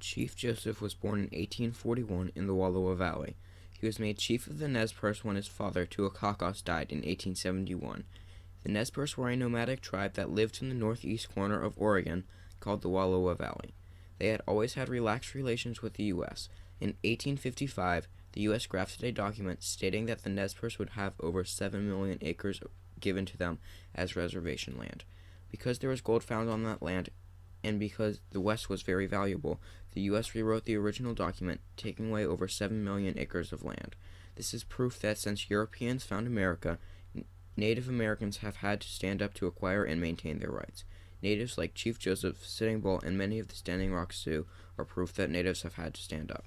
Chief Joseph was born in 1841 in the Wallowa Valley. He was made chief of the Nez Perce when his father, Tuakakos, died in 1871. The Nez Perce were a nomadic tribe that lived in the northeast corner of Oregon, called the Wallowa Valley. They had always had relaxed relations with the U.S. In 1855, the U.S. drafted a document stating that the Nez Perce would have over 7 million acres given to them as reservation land. Because there was gold found on that land, and because the West was very valuable, the U.S. rewrote the original document, taking away over 7 million acres of land. This is proof that since Europeans found America, Native Americans have had to stand up to acquire and maintain their rights. Natives like Chief Joseph, Sitting Bull, and many of the Standing Rock Sioux are proof that natives have had to stand up.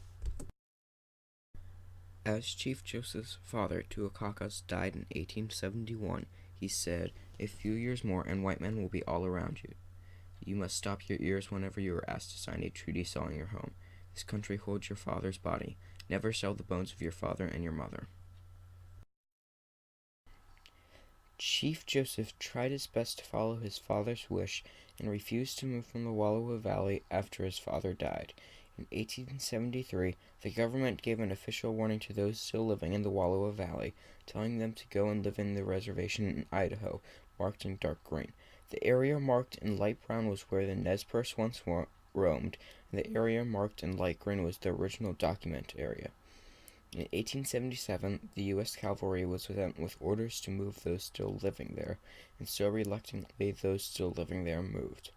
As Chief Joseph's father, Tuakakos, died in 1871, he said, "A few years more and white men will be all around you. You must stop your ears whenever you are asked to sign a treaty selling your home. This country holds your father's body. Never sell the bones of your father and your mother." Chief Joseph tried his best to follow his father's wish and refused to move from the Wallowa Valley after his father died. In 1873, the government gave an official warning to those still living in the Wallowa Valley, telling them to go and live in the reservation in Idaho, marked in dark green. The area marked in light brown was where the Nez Perce once roamed, and the area marked in light green was the original document area. In 1877, the U.S. cavalry was sent with orders to move those still living there, and so reluctantly those still living there moved.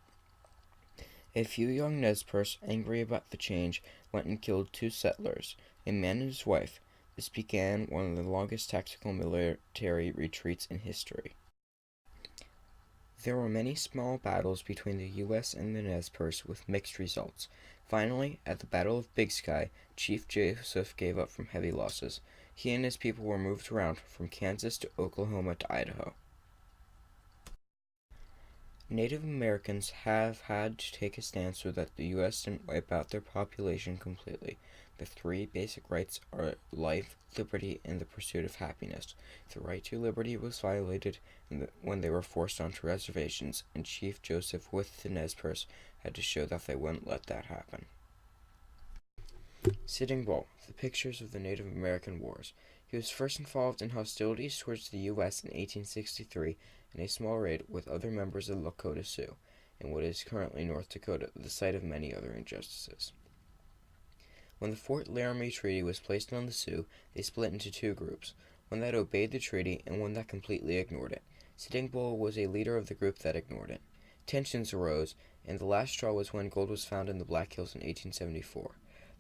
A few young Nez Perce, angry about the change, went and killed 2 settlers, a man and his wife. This began one of the longest tactical military retreats in history. There were many small battles between the U.S. and the Nez Perce with mixed results. Finally, at the Battle of Big Sky, Chief Joseph gave up from heavy losses. He and his people were moved around from Kansas to Oklahoma to Idaho. Native Americans have had to take a stand so that the U.S. didn't wipe out their population completely. The 3 basic rights are life, liberty, and the pursuit of happiness. The right to liberty was violated when they were forced onto reservations, and Chief Joseph with the Nez Perce had to show that they wouldn't let that happen. Sitting Bull, the pictures of the Native American Wars. He was first involved in hostilities towards the U.S. in 1863 in a small raid with other members of the Lakota Sioux, in what is currently North Dakota, the site of many other injustices. When the Fort Laramie Treaty was placed on the Sioux, they split into 2 groups, one that obeyed the treaty and one that completely ignored it. Sitting Bull was a leader of the group that ignored it. Tensions arose, and the last straw was when gold was found in the Black Hills in 1874.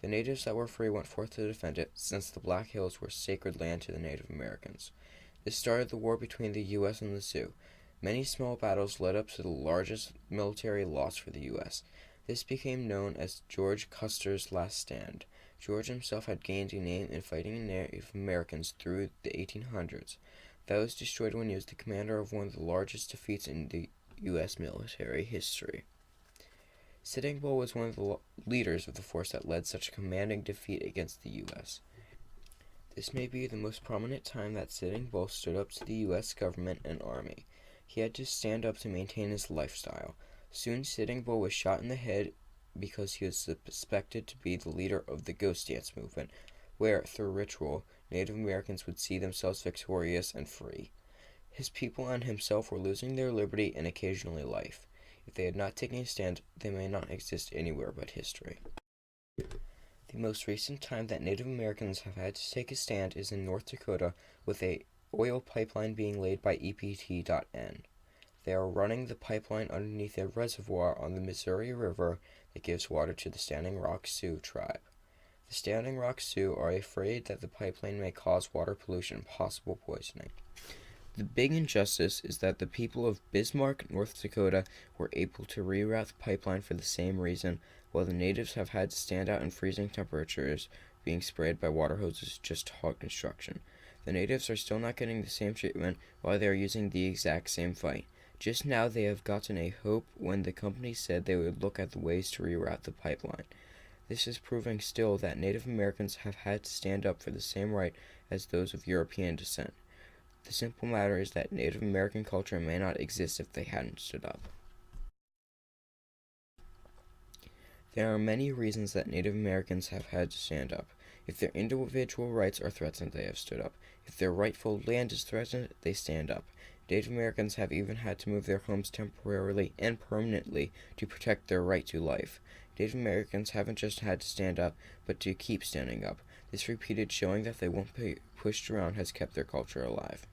The natives that were free went forth to defend it, since the Black Hills were sacred land to the Native Americans. This started the war between the U.S. and the Sioux. Many small battles led up to the largest military loss for the U.S. This became known as George Custer's Last Stand. George himself had gained a name in fighting Native Americans through the 1800s. That was destroyed when he was the commander of one of the largest defeats in the U.S. military history. Sitting Bull was one of the leaders of the force that led such a commanding defeat against the U.S. This may be the most prominent time that Sitting Bull stood up to the U.S. government and army. He had to stand up to maintain his lifestyle. Soon Sitting Bull was shot in the head because he was suspected to be the leader of the Ghost Dance movement, where, through ritual, Native Americans would see themselves victorious and free. His people and himself were losing their liberty and occasionally life. If they had not taken a stand, they may not exist anywhere but history. The most recent time that Native Americans have had to take a stand is in North Dakota, with a oil pipeline being laid by EPT.N. They are running the pipeline underneath a reservoir on the Missouri River that gives water to the Standing Rock Sioux tribe. The Standing Rock Sioux are afraid that the pipeline may cause water pollution and possible poisoning. The big injustice is that the people of Bismarck, North Dakota, were able to reroute the pipeline for the same reason, while the natives have had to stand out in freezing temperatures, being sprayed by water hoses just to halt construction. The natives are still not getting the same treatment while they are using the exact same fight. Just now they have gotten a hope when the company said they would look at the ways to reroute the pipeline. This is proving still that Native Americans have had to stand up for the same right as those of European descent. The simple matter is that Native American culture may not exist if they hadn't stood up. There are many reasons that Native Americans have had to stand up. If their individual rights are threatened, they have stood up. If their rightful land is threatened, they stand up. Native Americans have even had to move their homes temporarily and permanently to protect their right to life. Native Americans haven't just had to stand up, but to keep standing up. This repeated showing that they won't be pushed around has kept their culture alive.